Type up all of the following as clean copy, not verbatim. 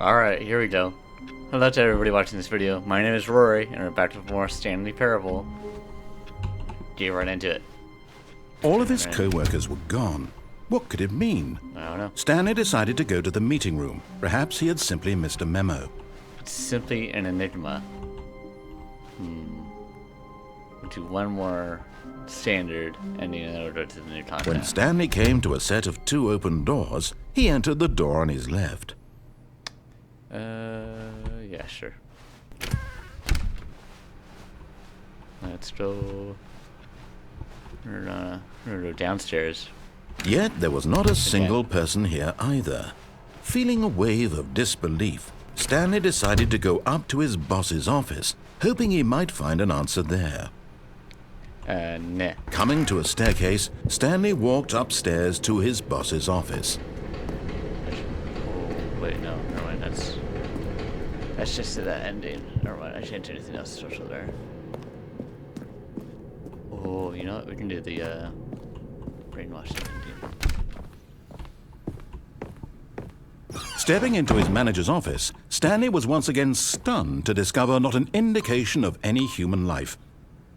Alright, here we go. Hello to everybody watching this video. My name is Rory, and we're back with more Stanley Parable. Get right into it. All of his co-workers were gone. What could it mean? I don't know. Stanley decided to go to the meeting room. Perhaps he had simply missed a memo. It's simply an enigma. We'll do one more standard ending in order to the new content. When Stanley came to a set of 2 open doors, he entered the door on his left. Yeah, sure. Let's go. We're gonna go downstairs. Yet there was not a single person here either. Feeling a wave of disbelief, Stanley decided to go up to his boss's office, hoping he might find an answer there. Nah. Coming to a staircase, Stanley walked upstairs to his boss's office. Oh, wait, no, never mind. That's just to that ending. Never mind. I can't do anything else special there. Oh, you know what? We can do the brainwashing ending. Stepping into his manager's office, Stanley was once again stunned to discover not an indication of any human life.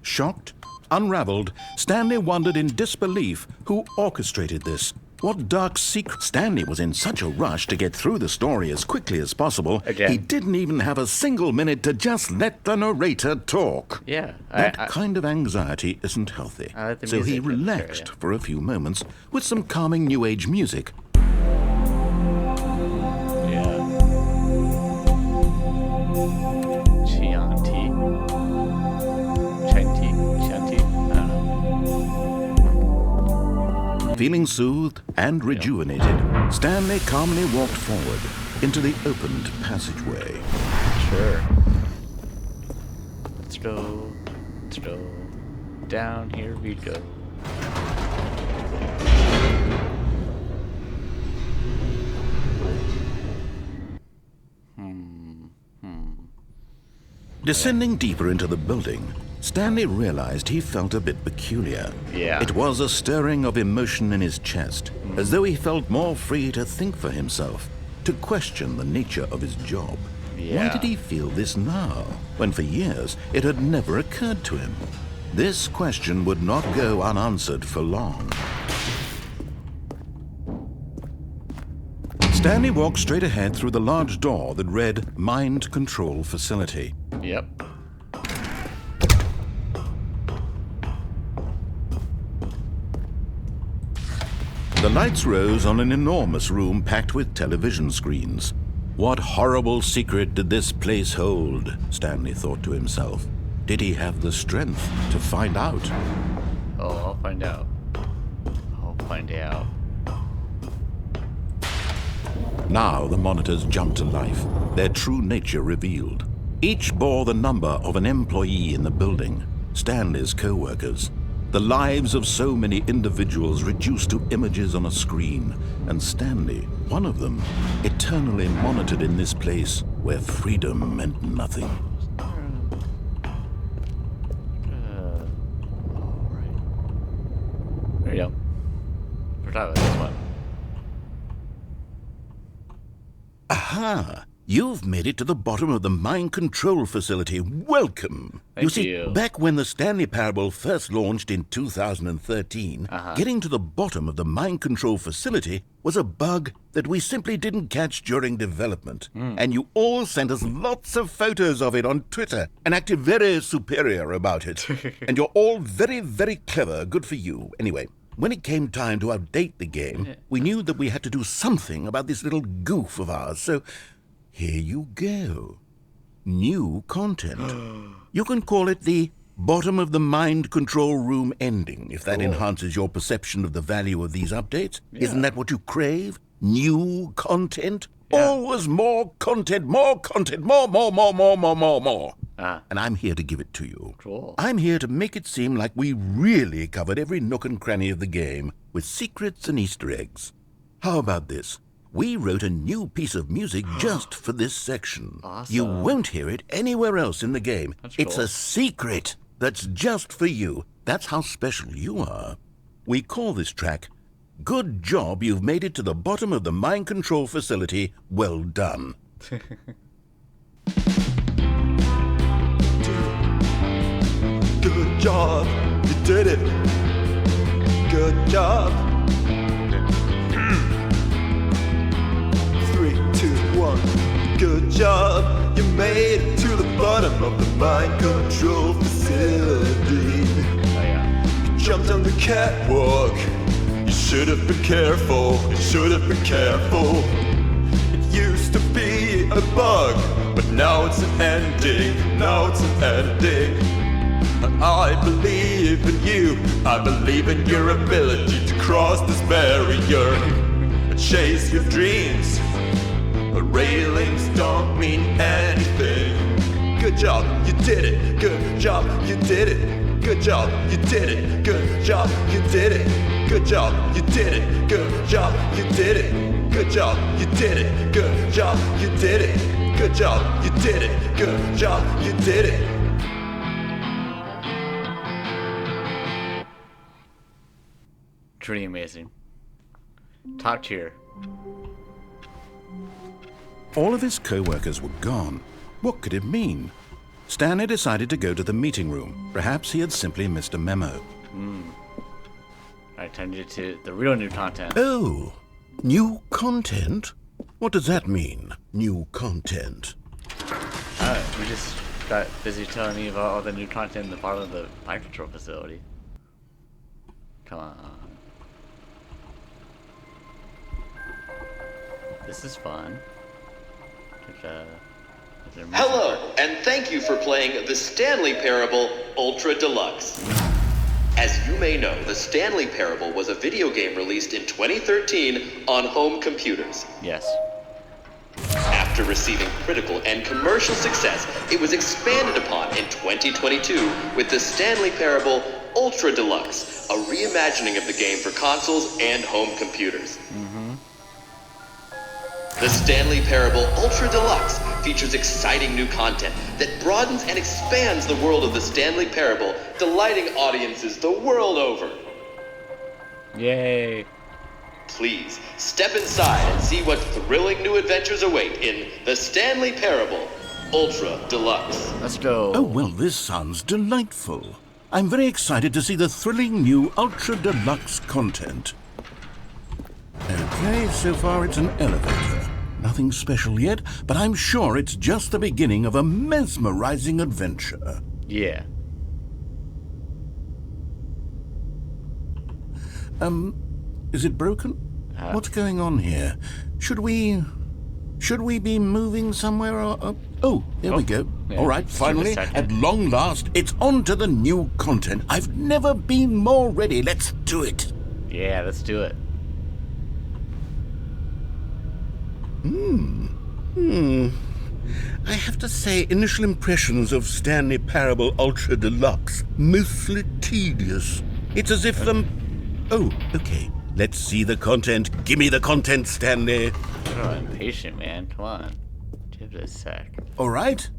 Shocked, unraveled, Stanley wondered in disbelief who orchestrated this. What dark secret? Stanley was in such a rush to get through the story as quickly as possible, Again. He didn't even have a single minute to just let the narrator talk. Yeah. That kind of anxiety isn't healthy. I like the So he music in this relaxed area. for a few moments with some calming New Age music. Yeah. Chianti. Chianti. I don't know. Feeling soothed and rejuvenated, Stanley calmly walked forward into the opened passageway. Sure. Let's go. Let's go. Down here we go. Descending deeper into the building, Stanley realized he felt a bit peculiar. Yeah. It was a stirring of emotion in his chest, as though he felt more free to think for himself, to question the nature of his job. Why Yeah. did he feel this now, when for years it had never occurred to him? This question would not go unanswered for long. Stanley walked straight ahead through the large door that read Mind Control Facility. Yep. The lights rose on an enormous room packed with television screens. What horrible secret did this place hold? Stanley thought to himself. Did he have the strength to find out? Oh, I'll find out. I'll find out. Now the monitors jumped to life, their true nature revealed. Each bore the number of an employee in the building, Stanley's co-workers. The lives of so many individuals reduced to images on a screen, and Stanley, one of them, eternally monitored in this place where freedom meant nothing. Alright. There you go. We're talking about this one. Aha! You've made it to the bottom of the mind control facility. Welcome! Thank see, you. back when the Stanley Parable first launched in 2013, getting to the bottom of the mind control facility was a bug that we simply didn't catch during development. And you all sent us lots of photos of it on Twitter and acted very superior about it. And you're all very, very clever. Good for you. Anyway, when it came time to update the game, we knew that we had to do something about this little goof of ours, so here you go. New content. You can call it the bottom of the mind control room ending, if that enhances your perception of the value of these updates. Isn't that what you crave? New content? Always more content, more content, more. And I'm here to give it to you. Cool. I'm here to make it seem like we really covered every nook and cranny of the game with secrets and Easter eggs. How about this? We wrote a new piece of music just for this section. Awesome. You won't hear it anywhere else in the game. That's It's cool. a secret that's just for you. That's how special you are. We call this track Good Job You've Made It to the Bottom of the Mind Control Facility. Well done. Good job, you did it. Good job. 3, 2, 1. Good job, you made it to the bottom of the mind control facility. Oh yeah. You jumped on the catwalk. You should have been careful. You should have been careful. It used to be a bug, but now it's an ending. Now it's an ending. I believe in you. I believe in your ability to cross this barrier and chase your dreams. The railings don't mean anything. Good job, you did it. Good job, you did it. Good job, you did it. Good job, you did it. Good job, you did it. Good job, you did it. Good job, you did it. Good job, you did it. Good job, you did it. Good job, you did it. Truly amazing. Top tier. All of his co-workers were gone. What could it mean? Stanley decided to go to the meeting room. Perhaps he had simply missed a memo. Alright, time to get to the real new content. Oh, new content? What does that mean, new content? We just got busy telling me about all the new content in the part of the mind control facility. Come on. This is fun. Hello, and thank you for playing the Stanley Parable Ultra Deluxe. As you may know, the Stanley Parable was a video game released in 2013 on home computers. Yes. After receiving critical and commercial success, it was expanded upon in 2022 with the Stanley Parable Ultra Deluxe, a reimagining of the game for consoles and home computers. The Stanley Parable Ultra Deluxe features exciting new content that broadens and expands the world of the Stanley Parable, delighting audiences the world over. Yay. Please, step inside and see what thrilling new adventures await in the Stanley Parable Ultra Deluxe. Let's go. Oh, well, this sounds delightful. I'm very excited to see the thrilling new Ultra Deluxe content. Okay, so far it's an elevator. Nothing special yet, but I'm sure it's just the beginning of a mesmerizing adventure. Yeah. Is it broken? What's going on here? Should we be moving somewhere or... Oh, there we go. Yeah. All right, finally, at long last, it's on to the new content. I've never been more ready. Let's do it. Yeah, let's do it. I have to say, initial impressions of Stanley Parable Ultra Deluxe, mostly tedious. It's as if Oh, okay. Let's see the content. Give me the content, Stanley. Oh, impatient, man. Come on. Give it a sec. All right,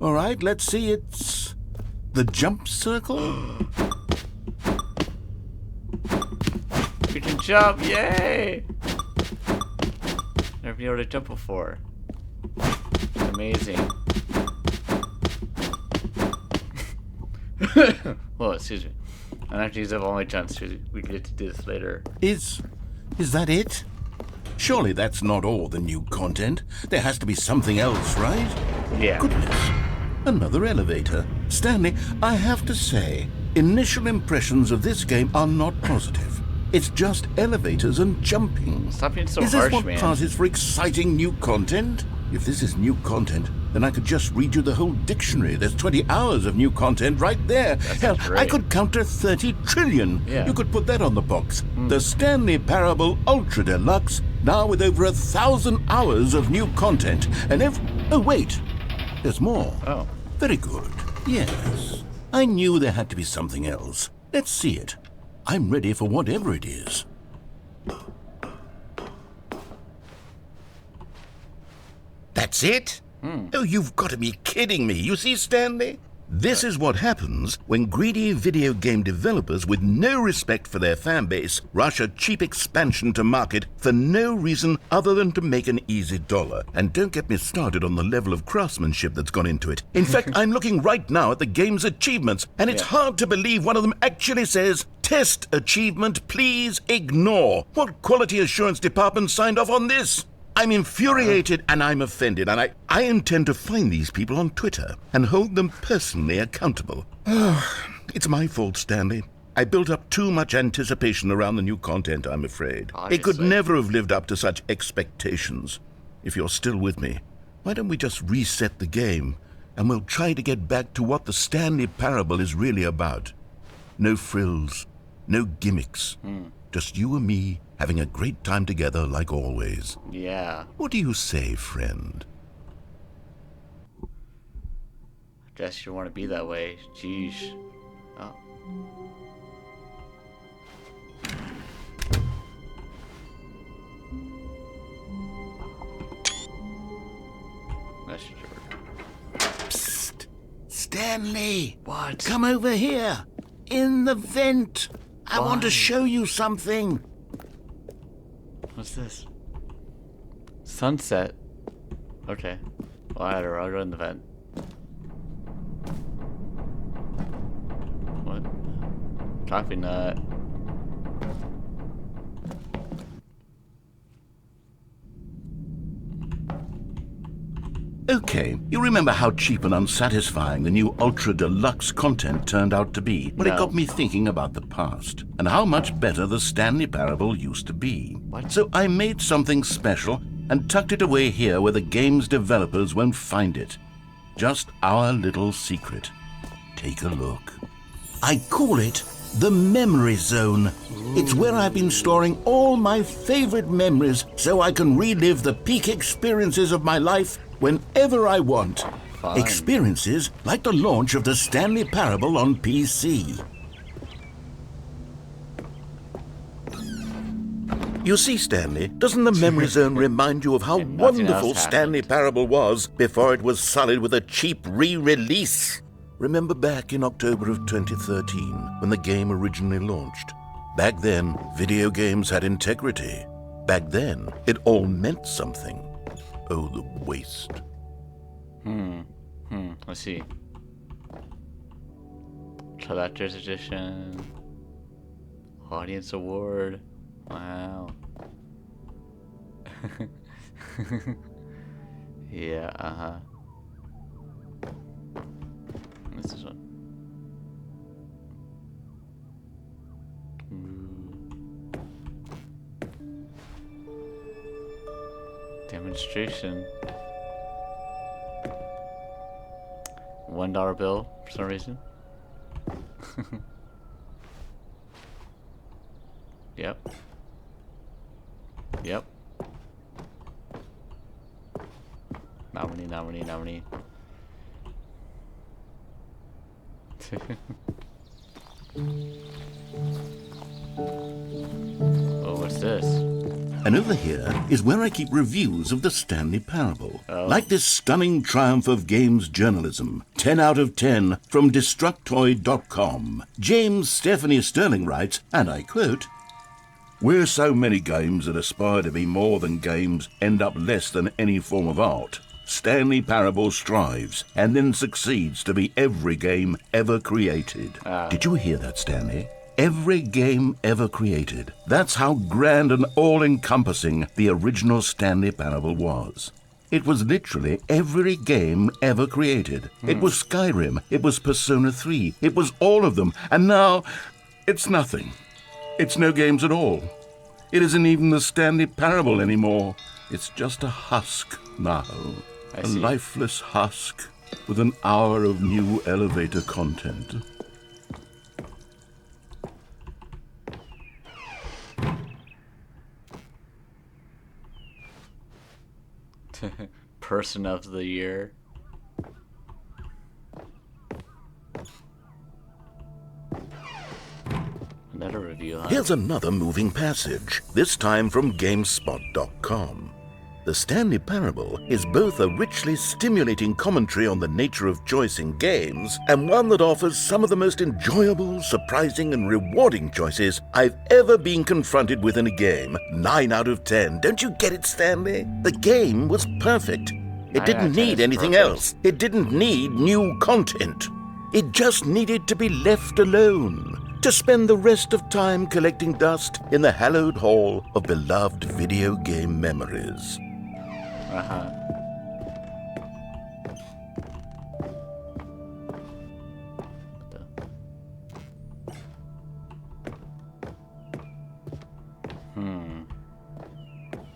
let's see. It's the jump circle. We can jump! Yay! Never been able to jump before. Amazing. Whoa, excuse me. I'm going to use up all my jumps. We get to do this later. Is that it? Surely that's not all the new content. There has to be something else, right? Yeah. Goodness. Another elevator. Stanley, I have to say, initial impressions of this game are not positive. It's just elevators and jumping. Stop being so Is this harsh, what man. passes for exciting new content? If this is new content, then I could just read you the whole dictionary. There's 20 hours of new content right there. Hell, great. I could counter 30 trillion. Yeah. You could put that on the box. The Stanley Parable Ultra Deluxe, now with over 1,000 hours of new content. And oh, wait. There's more. Oh. Very good. Yes. I knew there had to be something else. Let's see it. I'm ready for whatever it is. That's it? Oh, you've got to be kidding me. You see, Stanley? This is what happens when greedy video game developers with no respect for their fan base rush a cheap expansion to market for no reason other than to make an easy dollar. And don't get me started on the level of craftsmanship that's gone into it. In fact, I'm looking right now at the game's achievements, and it's hard to believe one of them actually says, "Test achievement, please ignore." What quality assurance department signed off on this? I'm infuriated and I'm offended, and I intend to find these people on Twitter and hold them personally accountable. It's my fault, Stanley. I built up too much anticipation around the new content, I'm afraid. Obviously. It could never have lived up to such expectations. If you're still with me, why don't we just reset the game and we'll try to get back to what the Stanley Parable is really about. No frills, no gimmicks. Just you and me having a great time together like always. Yeah. What do you say, friend? Guess you want to be that way. Jeez. Oh. That's true. Psst! Stanley! What? Come over here! In the vent! I want to Why? show you something! What's this? Sunset. Okay. Well, I'll go in the vent. What? Coffee nut. Okay, you remember how cheap and unsatisfying the new Ultra Deluxe content turned out to be? Well, No. it got me thinking about the past and how much better the Stanley Parable used to be. What? So I made something special and tucked it away here where the game's developers won't find it. Just our little secret. Take a look. I call it the Memory Zone. It's where I've been storing all my favorite memories so I can relive the peak experiences of my life whenever I want. Fine. Experiences like the launch of the Stanley Parable on PC. You see, Stanley, doesn't the Memory Zone remind you of how And nothing wonderful else Stanley happened. Parable was before it was sullied with a cheap re-release? Remember back in October of 2013 when the game originally launched? Back then, video games had integrity. Back then, it all meant something. Oh, the waste. Let's see. Collector's Edition. Audience Award. Wow. Yeah, uh-huh. This is one. Demonstration. $1 bill for some reason. Yep. Yep. Nominee. Oh, what's this? And over here is where I keep reviews of the Stanley Parable. Oh. Like this stunning triumph of games journalism. 10 out of 10 from Destructoid.com. James Stephanie Sterling writes, and I quote, "Where so many games that aspire to be more than games end up less than any form of art, Stanley Parable strives and then succeeds to be every game ever created." Did you hear that, Stanley? Every game ever created. That's how grand and all-encompassing the original Stanley Parable was. It was literally every game ever created. It was Skyrim, it was Persona 3, it was all of them, and now it's nothing. It's no games at all. It isn't even the Stanley Parable anymore. It's just a husk now. A see. lifeless husk with an hour of new elevator content. Person of the year. Another review, huh? Here's another moving passage, this time from GameSpot.com. The Stanley Parable is both a richly stimulating commentary on the nature of choice in games and one that offers some of the most enjoyable, surprising, and rewarding choices I've ever been confronted with in a game. 9 out of 10. Don't you get it, Stanley? The game was perfect. It didn't need anything else. It didn't need new content. It just needed to be left alone, to spend the rest of time collecting dust in the hallowed hall of beloved video game memories. I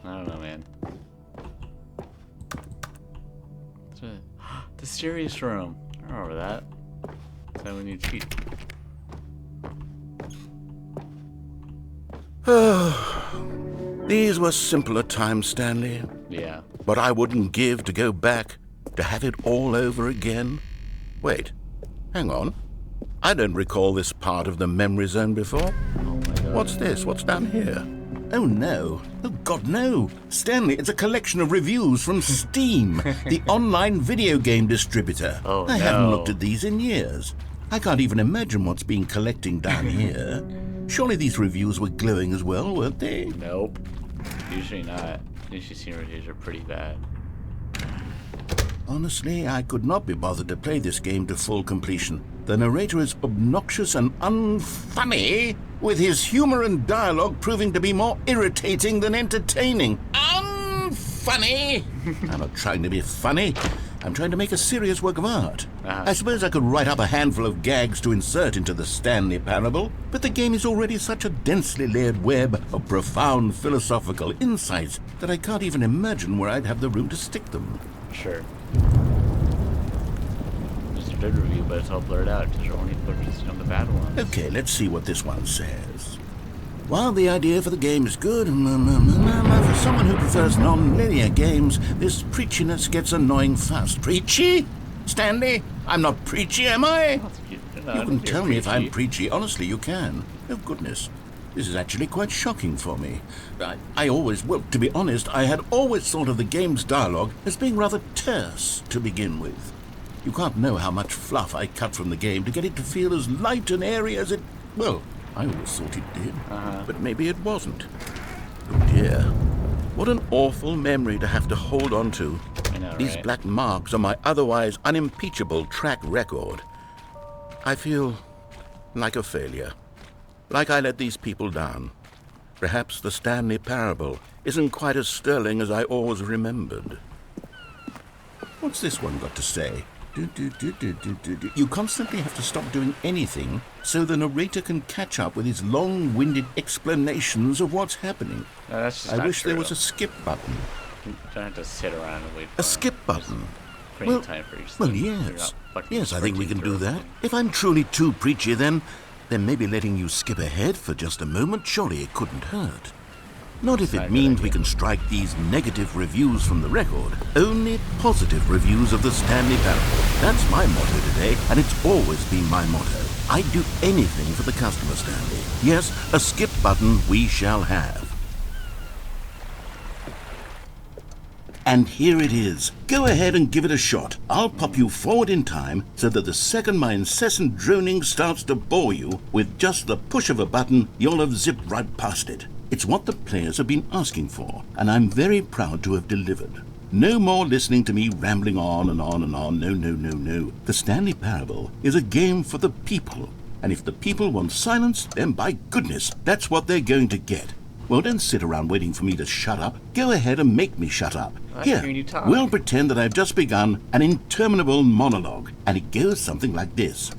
don't know, man. The serious room. I remember that. So when you cheat. These were simpler times, Stanley. Yeah. But I wouldn't give to go back, to have it all over again. Wait, hang on. I don't recall this part of the memory zone before. Oh my God. What's this? What's down here? Oh no. Oh God, no. Stanley, it's a collection of reviews from Steam, the online video game distributor. Oh, I haven't looked at these in years. I can't even imagine what's been collecting down here. Surely these reviews were glowing as well, weren't they? Nope. Usually not. Usually Steam reviews are pretty bad. Honestly, I could not be bothered to play this game to full completion. The narrator is obnoxious and unfunny, with his humor and dialogue proving to be more irritating than entertaining. Unfunny! I'm not trying to be funny. I'm trying to make a serious work of art. I suppose I could write up a handful of gags to insert into the Stanley Parable, but the game is already such a densely layered web of profound philosophical insights that I can't even imagine where I'd have the room to stick them. Sure. Just a good review, but it's all blurred out because you're only focusing on the bad ones. Okay, let's see what this one says. While the idea for the game is good, for someone who prefers non-linear games, this preachiness gets annoying fast. Preachy? Stanley? I'm not preachy, am I? You can tell me if I'm preachy. Honestly, you can. Oh, goodness. This is actually quite shocking for me. Well, to be honest, I had always thought of the game's dialogue as being rather terse to begin with. You can't know how much fluff I cut from the game to get it to feel as light and airy as it... Well, I always thought it did, but maybe it wasn't. Oh dear. What an awful memory to have to hold on to. I know, These right? black marks on my otherwise unimpeachable track record. I feel like a failure. Like I let these people down. Perhaps the Stanley Parable isn't quite as sterling as I always remembered. What's this one got to say? You constantly have to stop doing anything so the narrator can catch up with his long-winded explanations of what's happening. No, that's just I not wish there true. was a skip button. You don't have to sit around and wait for A skip button. Creating time for yourself. Well, You're yes. not fucking Yes, I think we can sprinting do through that. If I'm truly too preachy, then maybe letting you skip ahead for just a moment, surely it couldn't hurt. Not if it means we can strike these negative reviews from the record. Only positive reviews of the Stanley Parable. That's my motto today, and it's always been my motto. I'd do anything for the customer, Stanley. Yes, a skip button we shall have. And here it is. Go ahead and give it a shot. I'll pop you forward in time so that the second my incessant droning starts to bore you, with just the push of a button, you'll have zipped right past it. It's what the players have been asking for, and I'm very proud to have delivered. No more listening to me rambling on and on and on. No. The Stanley Parable is a game for the people, and if the people want silence, then by goodness, that's what they're going to get. Well, don't sit around waiting for me to shut up. Go ahead and make me shut up. Here, we'll pretend that I've just begun an interminable monologue, and it goes something like this.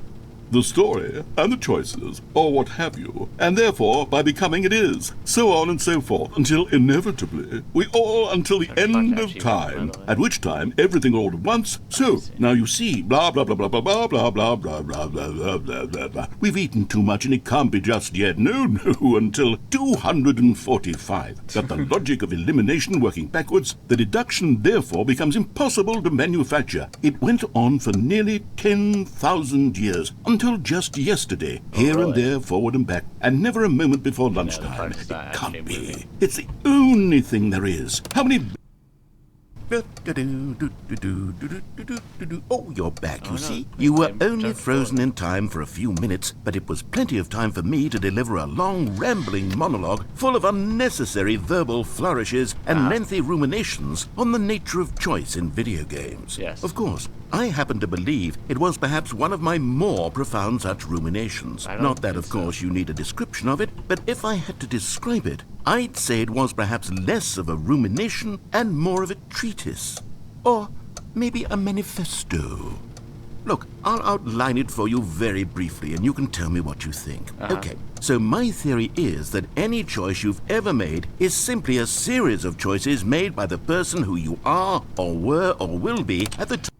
The story, and the choices, or what have you, and therefore, by becoming it is, so on and so forth, until inevitably, until the end of time, at which time, everything all at once, so, now you see, blah, blah, blah, blah, blah, blah, blah, blah, blah, blah, blah, blah, blah, blah, blah. We've eaten too much, and it can't be just yet, no, until 245. Got the logic of elimination working backwards, the deduction, therefore, becomes impossible to manufacture. It went on for nearly 10,000 years, until just yesterday, here and there, forward and back, and never a moment before lunchtime. It can't be. It's the only thing there is. How many Oh, you're back, you no. see. You were I'm only jumping frozen forward. in time for a few minutes, but it was plenty of time for me to deliver a long, rambling monologue full of unnecessary verbal flourishes and lengthy ruminations on the nature of choice in video games. Yes. Of course, I happen to believe it was perhaps one of my more profound such ruminations. I don't Not that, think of course, you need a description of it, but if I had to describe it, I'd say it was perhaps less of a rumination and more of a treatise. Or maybe a manifesto. Look, I'll outline it for you very briefly, and you can tell me what you think. Okay, so my theory is that any choice you've ever made is simply a series of choices made by the person who you are, or were, or will be at the time.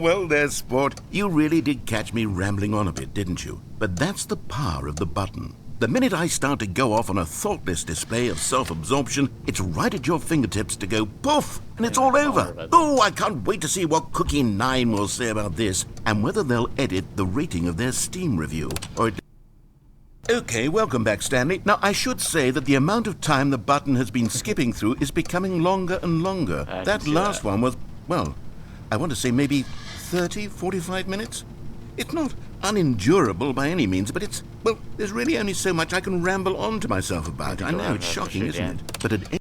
Well, there, sport. You really did catch me rambling on a bit, didn't you? But that's the power of the button. The minute I start to go off on a thoughtless display of self-absorption, it's right at your fingertips to go poof, and it's all over. Oh, I can't wait to see what Cookie 9 will say about this, and whether they'll edit the rating of their Steam review, or... Okay, welcome back, Stanley. Now, I should say that the amount of time the button has been skipping through is becoming longer and longer. That last one was, well, I want to say maybe 30, 45 minutes? It's not unendurable by any means, but it's, well, there's really only so much I can ramble on to myself about. I know, it's shocking, isn't it? But at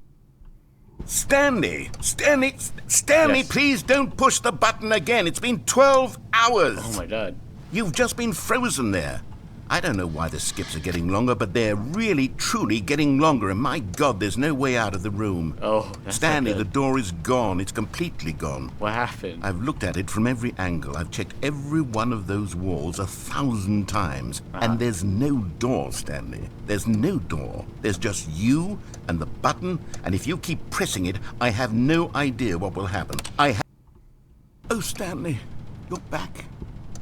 Stanley, Yes. please don't push the button again. It's been 12 hours. Oh my god. You've just been frozen there. I don't know why the skips are getting longer, but they're really, truly getting longer, and my God, there's no way out of the room. Oh, that's Stanley, not the good. door is gone. It's completely gone. What happened? I've looked at it from every angle. I've checked every one of those walls 1,000 times. And there's no door, Stanley. There's no door. There's just you and the button, and if you keep pressing it, I have no idea what will happen. Oh, Stanley, you're back.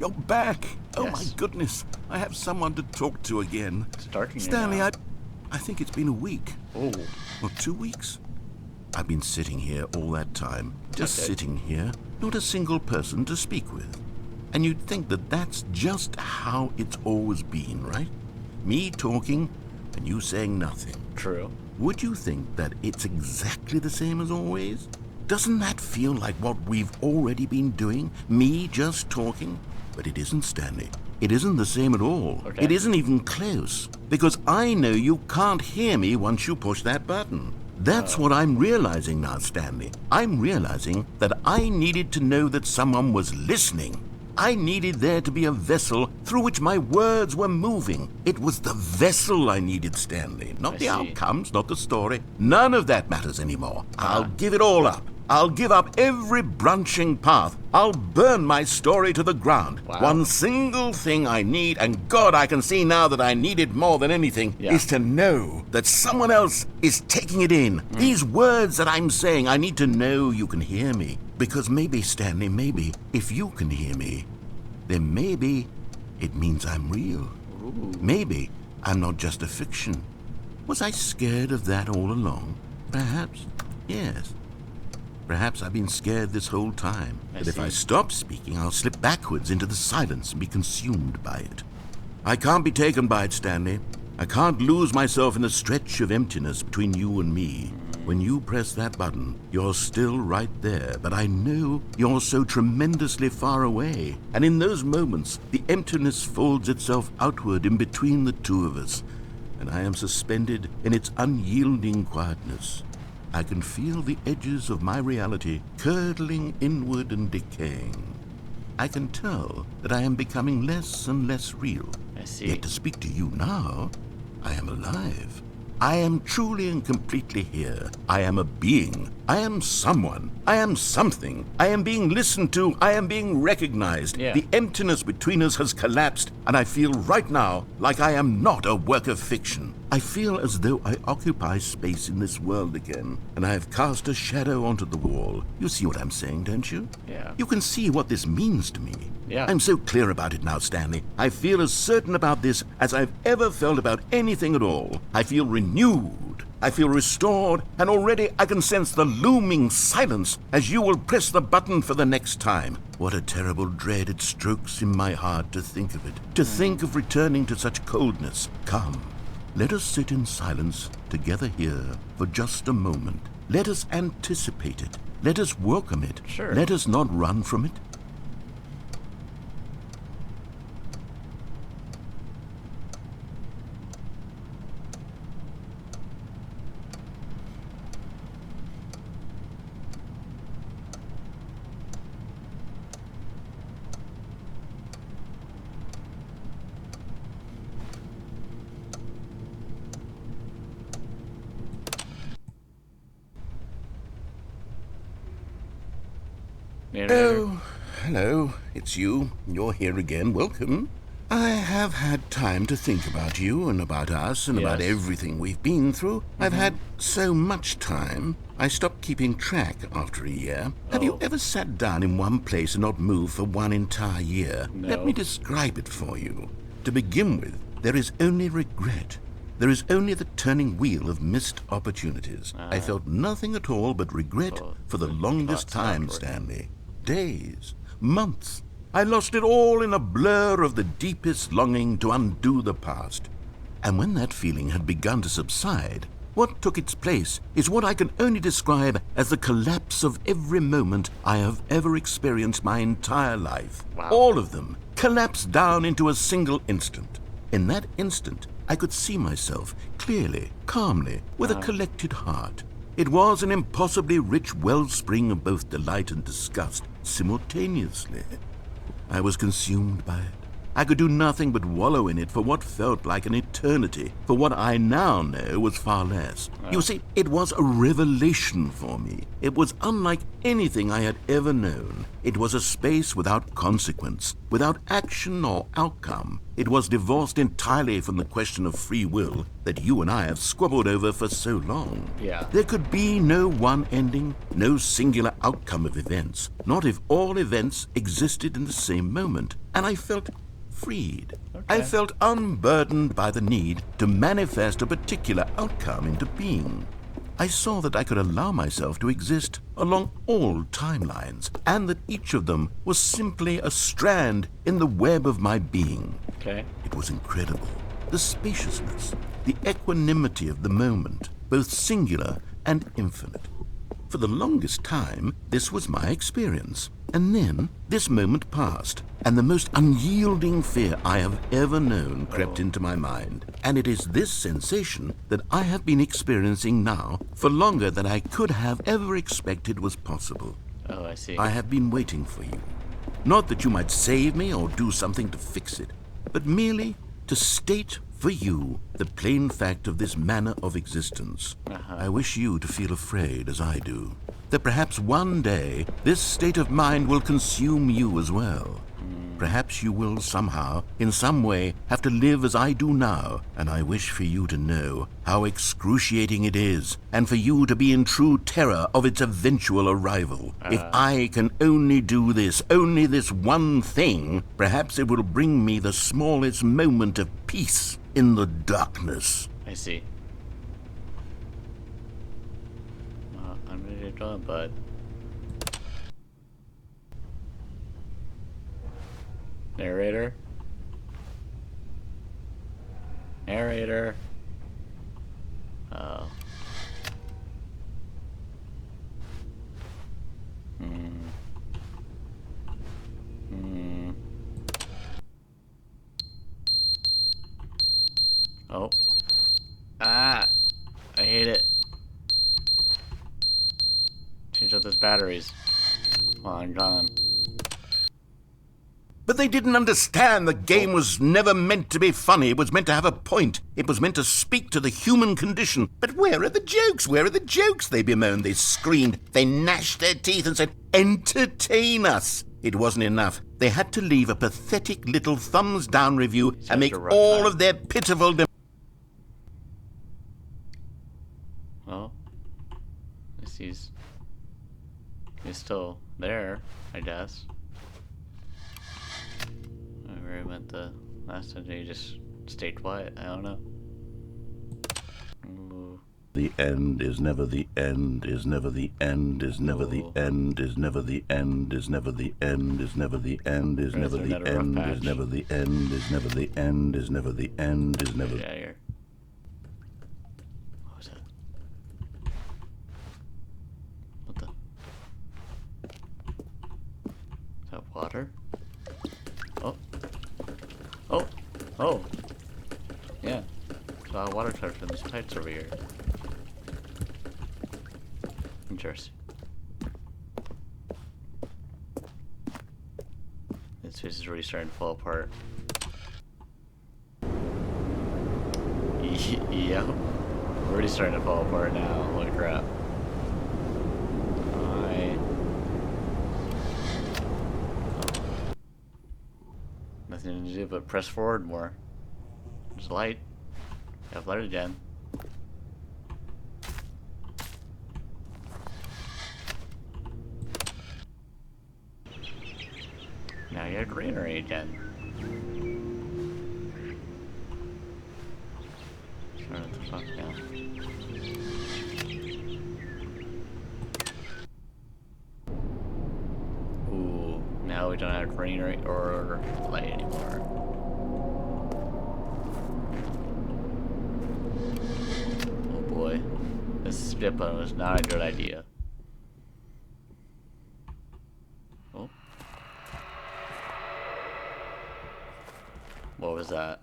You're back. Oh, Yes. my goodness. I have someone to talk to again. It's darkening Stanley, now. I think it's been a week. Oh. Or 2 weeks. I've been sitting here all that time. Just Okay. sitting here. Not a single person to speak with. And you'd think that that's just how it's always been, right? Me talking and you saying nothing. True. Would you think that it's exactly the same as always? Doesn't that feel like what we've already been doing? Me just talking? But it isn't, Stanley. It isn't the same at all. Okay. It isn't even close. Because I know you can't hear me once you push that button. That's what I'm realizing now, Stanley. I'm realizing that I needed to know that someone was listening. I needed there to be a vessel through which my words were moving. It was the vessel I needed, Stanley. Not I the see. outcomes, not the story. None of that matters anymore. I'll give it all up. I'll give up every branching path. I'll burn my story to the ground. Wow. One single thing I need, and God, I can see now that I need it more than anything, Yeah. is to know that someone else is taking it in. These words that I'm saying, I need to know you can hear me. Because maybe, Stanley, maybe, if you can hear me, then maybe it means I'm real. Maybe I'm not just a fiction. Was I scared of that all along? Perhaps, yes. Perhaps I've been scared this whole time. That if I stop speaking, I'll slip backwards into the silence and be consumed by it. I can't be taken by it, Stanley. I can't lose myself in the stretch of emptiness between you and me. When you press that button, you're still right there, but I know you're so tremendously far away. And in those moments, the emptiness folds itself outward in between the two of us, and I am suspended in its unyielding quietness. I can feel the edges of my reality curdling inward and decaying. I can tell that I am becoming less and less real. I see. Yet to speak to you now, I am alive. I am truly and completely here. I am a being. I am someone. I am something. I am being listened to. I am being recognized. Yeah. The emptiness between us has collapsed, and I feel right now like I am not a work of fiction. I feel as though I occupy space in this world again, and I have cast a shadow onto the wall. You see what I'm saying, don't you? Yeah. You can see what this means to me. Yeah. I'm so clear about it now, Stanley. I feel as certain about this as I've ever felt about anything at all. I feel renewed. I feel restored, and already I can sense the looming silence as you will press the button for the next time. What a terrible dread it strokes in my heart to think of it. To think of returning to such coldness. Come, let us sit in silence together here for just a moment. Let us anticipate it. Let us welcome it. Sure. Let us not run from it. Oh, hello. It's you. You're here again. Welcome. I have had time to think about you and about us and about everything we've been through. I've had so much time, I stopped keeping track after a year. Have you ever sat down in one place and not moved for one entire year? No. Let me describe it for you. To begin with, there is only regret. There is only the turning wheel of missed opportunities. I felt nothing at all but regret for the longest time, Stanley. Days, months. I lost it all in a blur of the deepest longing to undo the past. And when that feeling had begun to subside, what took its place is what I can only describe as the collapse of every moment I have ever experienced my entire life. Wow. All of them collapsed down into a single instant. In that instant, I could see myself clearly, calmly, with a collected heart. It was an impossibly rich wellspring of both delight and disgust simultaneously. I was consumed by it. I could do nothing but wallow in it for what felt like an eternity, for what I now know was far less. You see, it was a revelation for me. It was unlike anything I had ever known. It was a space without consequence, without action or outcome. It was divorced entirely from the question of free will that you and I have squabbled over for so long. Yeah. There could be no one ending, no singular outcome of events, not if all events existed in the same moment. And I felt freed. I felt unburdened by the need to manifest a particular outcome into being. I saw that I could allow myself to exist along all timelines, and that each of them was simply a strand in the web of my being. Okay. It was incredible. The spaciousness, the equanimity of the moment, both singular and infinite. For the longest time, this was my experience. And then, this moment passed, and the most unyielding fear I have ever known crept into my mind. And it is this sensation that I have been experiencing now for longer than I could have ever expected was possible. Oh, I see. I have been waiting for you. Not that you might save me or do something to fix it, but merely to state for you the plain fact of this manner of existence. I wish you to feel afraid, as I do, that perhaps one day this state of mind will consume you as well. Perhaps you will somehow, in some way, have to live as I do now, and I wish for you to know how excruciating it is, and for you to be in true terror of its eventual arrival. If I can only do this, only this one thing, perhaps it will bring me the smallest moment of peace in the darkness. I see. Well, I'm ready to go, bud. Narrator? Narrator? Oh. Oh. Ah! I hate it. Change out those batteries. Well, I'm gone. But they didn't understand the game was never meant to be funny. It was meant to have a point. It was meant to speak to the human condition. But where are the jokes? Where are the jokes? They bemoaned, they screamed, they gnashed their teeth and said, entertain us. It wasn't enough. They had to leave a pathetic little thumbs-down review and make all of their pitiful... Well, I guess he's still there, I guess. Where he went the last time, he just stayed quiet. I don't know. Ooh. The end is never the end, is never the end, is never the end, is never the end, is never the end, is never the end, is never the end, is never the end, is never the end, is never the end, is never... Get out of here. What was that? water. Oh. Oh. Oh. Yeah. Saw a water charge from these pipes over here. Interesting. This place is already starting to fall apart. Yep. Already starting to fall apart now. Holy crap. Nothing to do but press forward more. There's light. Have light again. Now you have greenery again. Sorry, what the fuck now? Ooh, now we don't have greenery or light anymore. Oh boy. This spit button was not a good idea. Oh. What was that?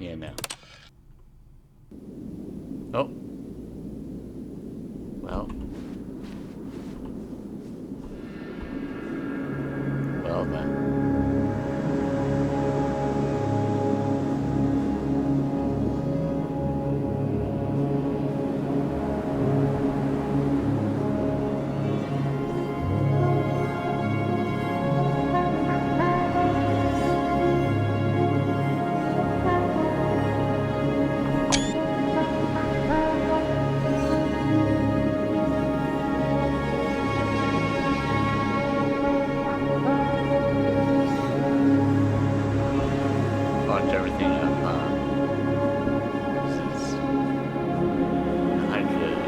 Yeah, no. Oh. Well. Well then. Fucked everything up, huh? This is not good.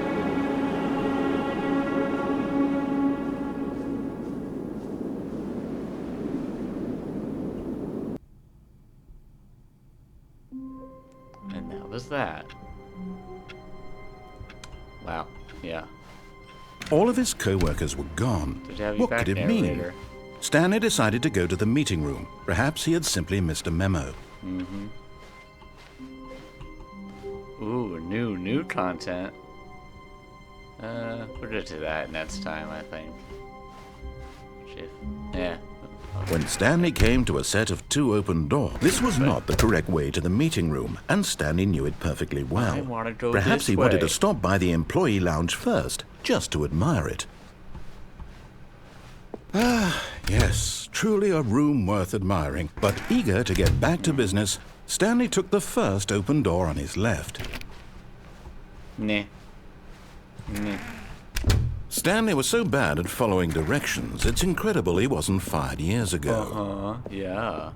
And that was that. Wow. Yeah. All of his co-workers were gone. Good to have you What back, could it mean? narrator. Stanley decided to go to the meeting room. Perhaps he had simply missed a memo. Mm-hmm. Ooh, new content. We'll get to that next time, I think. Shit. Yeah. When Stanley came to a set of 2 open doors, this was not the correct way to the meeting room, and Stanley knew it perfectly well. I wanna go Perhaps this he wanted way. to stop by the employee lounge first, just to admire it. Ah, yes, truly a room worth admiring. But eager to get back to business, Stanley took the first open door on his left. Nah. Nah. Stanley was so bad at following directions, it's incredible he wasn't fired years ago. Yeah.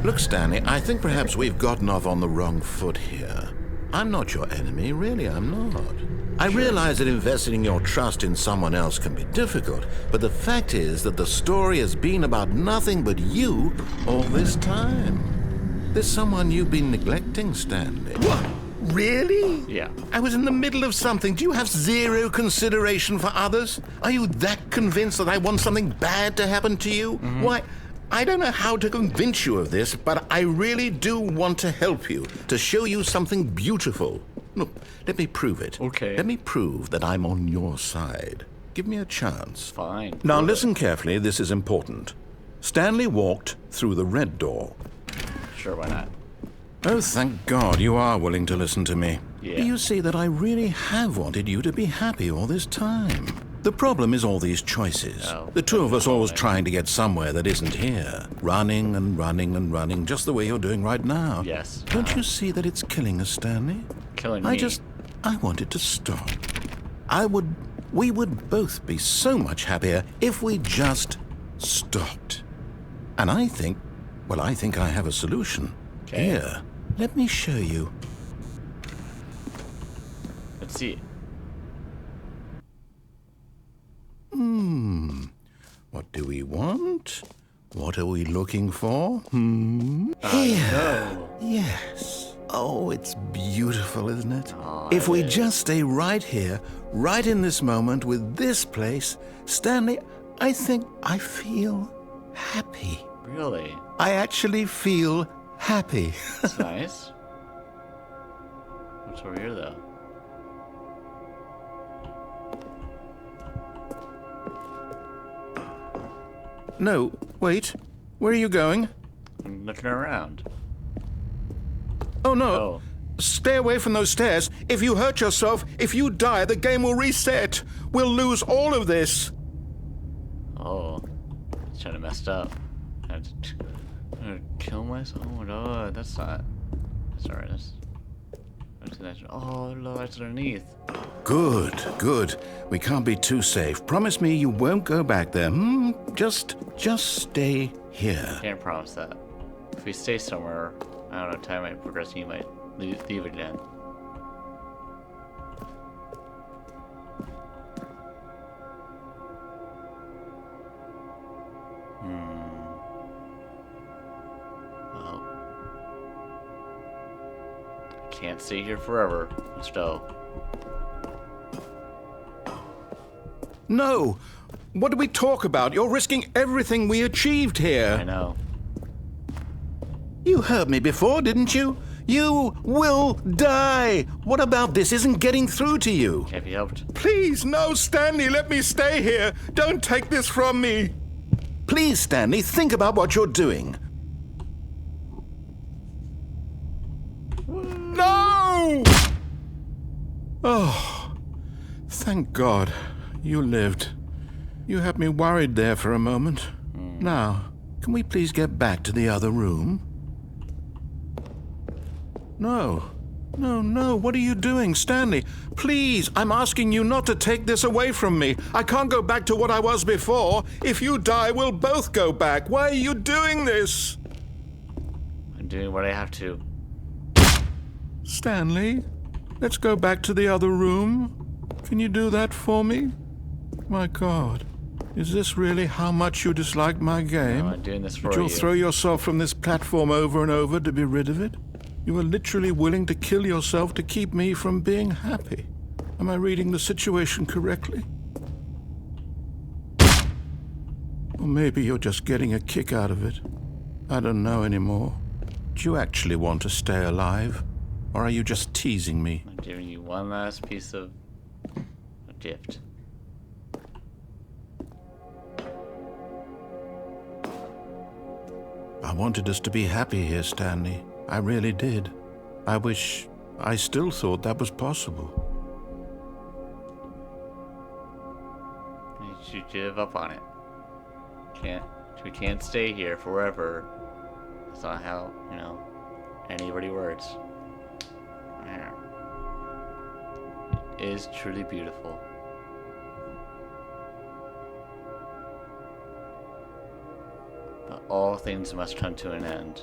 Look, Stanley, I think perhaps we've gotten off on the wrong foot here. I'm not your enemy, really, I'm not. I realize that investing your trust in someone else can be difficult, but the fact is that the story has been about nothing but you all this time. There's someone you've been neglecting, Stanley. What? Really? Yeah. I was in the middle of something. Do you have zero consideration for others? Are you that convinced that I want something bad to happen to you? Why, I don't know how to convince you of this, but I really do want to help you, to show you something beautiful. Look, let me prove it. Okay. Let me prove that I'm on your side. Give me a chance. Fine. Now Good. listen carefully, this is important. Stanley walked through the red door. Sure, why not? Oh, thank God you are willing to listen to me. Yeah. Do you see that I really have wanted you to be happy all this time? The problem is all these choices. Oh, The two of us always okay. trying to get somewhere that isn't here. Running and running and running, just the way you're doing right now. Yes. Don't you see that it's killing us, Stanley? Killing me. I want it to stop. We would both be so much happier if we just stopped. And I think I have a solution. Okay. Here, let me show you. Let's see. What do we want? What are we looking for? No. Yes. Oh, it's beautiful, isn't it? Oh, If we it is. just stay right here, right in this moment with this place, Stanley, I think I feel happy. Really? I actually feel happy. That's nice. What's over here, though? No, wait. Where are you going? I'm looking around. Oh, no. Oh. Stay away from those stairs. If you hurt yourself, if you die, the game will reset. We'll lose all of this. Oh. It's kind of messed up. I had to kill myself? Oh my god, that's not... That's alright, oh, look, that's underneath. Good, good. We can't be too safe. Promise me you won't go back there. Just stay here. Can't promise that. If we stay somewhere, I don't know, time might progress and you might leave again. Well, I can't stay here forever. Let's go. No! What did we talk about? You're risking everything we achieved I here. know. You heard me before, didn't you? You will die. What about this isn't getting through to you? Can't be helped. Please, no, Stanley, let me stay here. Don't take this from me. Please, Stanley, think about what you're doing. No! Oh, thank God you lived. You had me worried there for a moment. Now, can we please get back to the other room? No. No, what are you doing, Stanley? Please, I'm asking you not to take this away from me. I can't go back to what I was before. If you die, we'll both go back. Why are you doing this? I'm doing what I have to. Stanley, let's go back to the other room. Can you do that for me? My God, is this really how much you dislike my game? No, I'm doing this for That you'll you. throw yourself from this platform over and over to be rid of it? You are literally willing to kill yourself to keep me from being happy. Am I reading the situation correctly? Or maybe you're just getting a kick out of it. I don't know anymore. Do you actually want to stay alive? Or are you just teasing me? I'm giving you one last piece of a gift. I wanted us to be happy here, Stanley. I really did. I wish I still thought that was possible. You should give up on it. We can't stay here forever. That's not how, anybody works. Yeah. It is truly beautiful. But all things must come to an end.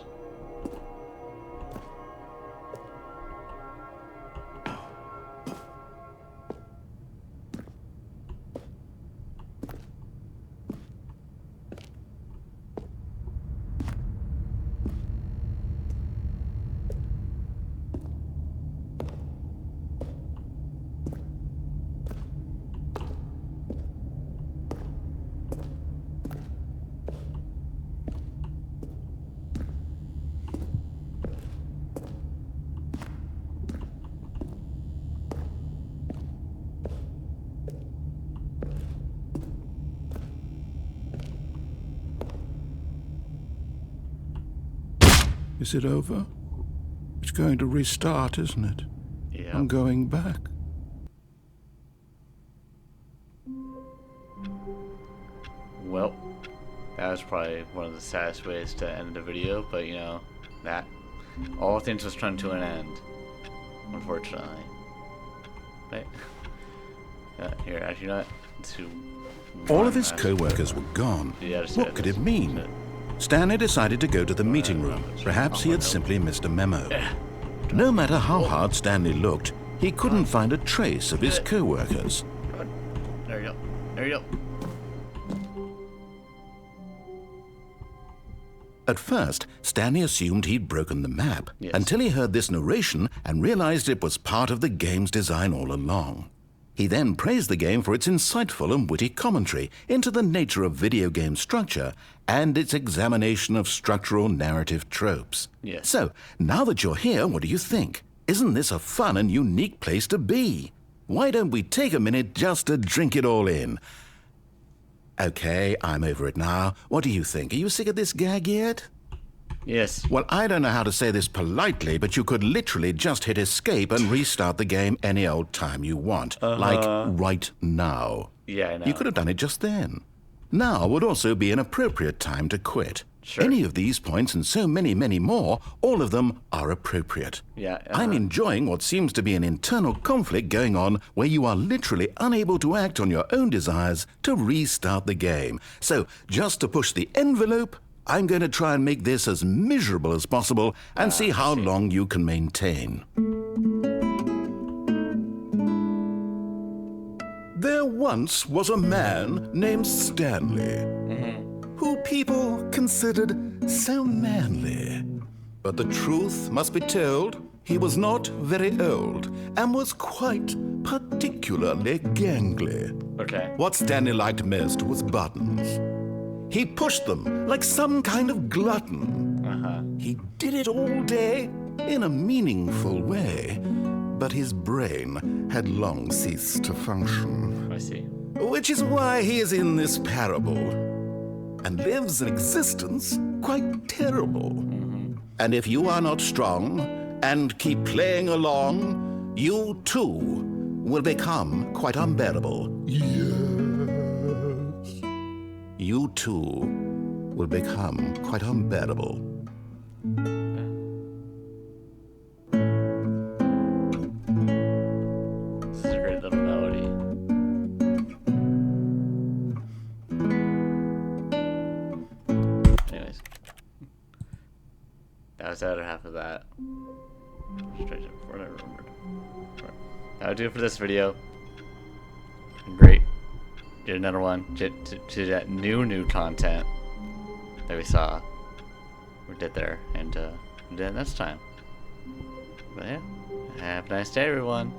Is it over? It's going to restart, isn't it? Yeah. I'm going back. Well, that was probably one of the saddest ways to end the video, but that all things was trying to an end, unfortunately. Right? Here, actually, All of his co-workers were gone. Yeah, just What could it mean? Stanley decided to go to the meeting room. Perhaps he had simply missed a memo. No matter how hard Stanley looked, he couldn't find a trace of his co-workers. There you go. There you go. At first, Stanley assumed he'd broken the map until he heard this narration and realized it was part of the game's design all along. He then praised the game for its insightful and witty commentary into the nature of video game structure and its examination of structural narrative tropes. Yes. So, now that you're here, what do you think? Isn't this a fun and unique place to be? Why don't we take a minute just to drink it all in? Okay, I'm over it now. What do you think? Are you sick of this gag yet? Yes. Well, I don't know how to say this politely, but you could literally just hit escape and restart the game any old time you want. Like right now. Yeah, I know. You could have done it just then. Now would also be an appropriate time to quit. Sure. Any of these points and so many, many more, all of them are appropriate. Yeah. I'm enjoying what seems to be an internal conflict going on where you are literally unable to act on your own desires to restart the game. So, just to push the envelope, I'm going to try and make this as miserable as possible and see how long you can maintain. There once was a man named Stanley, who people considered so manly. But the truth must be told, he was not very old and was quite particularly gangly. Okay. What Stanley liked most was buttons. He pushed them like some kind of glutton. He did it all day in a meaningful way, but his brain had long ceased to function. I see. Which is why he is in this parable and lives an existence quite terrible. And if you are not strong and keep playing along, you too will become quite unbearable. Yes. You too will become quite unbearable. This is a great little melody. Anyways. That was the other half of that. Straight to what I remembered. That'll do it for this video. Great. Get another one. To that new content that we saw. We did there. And do that next time. But yeah. Have a nice day, everyone.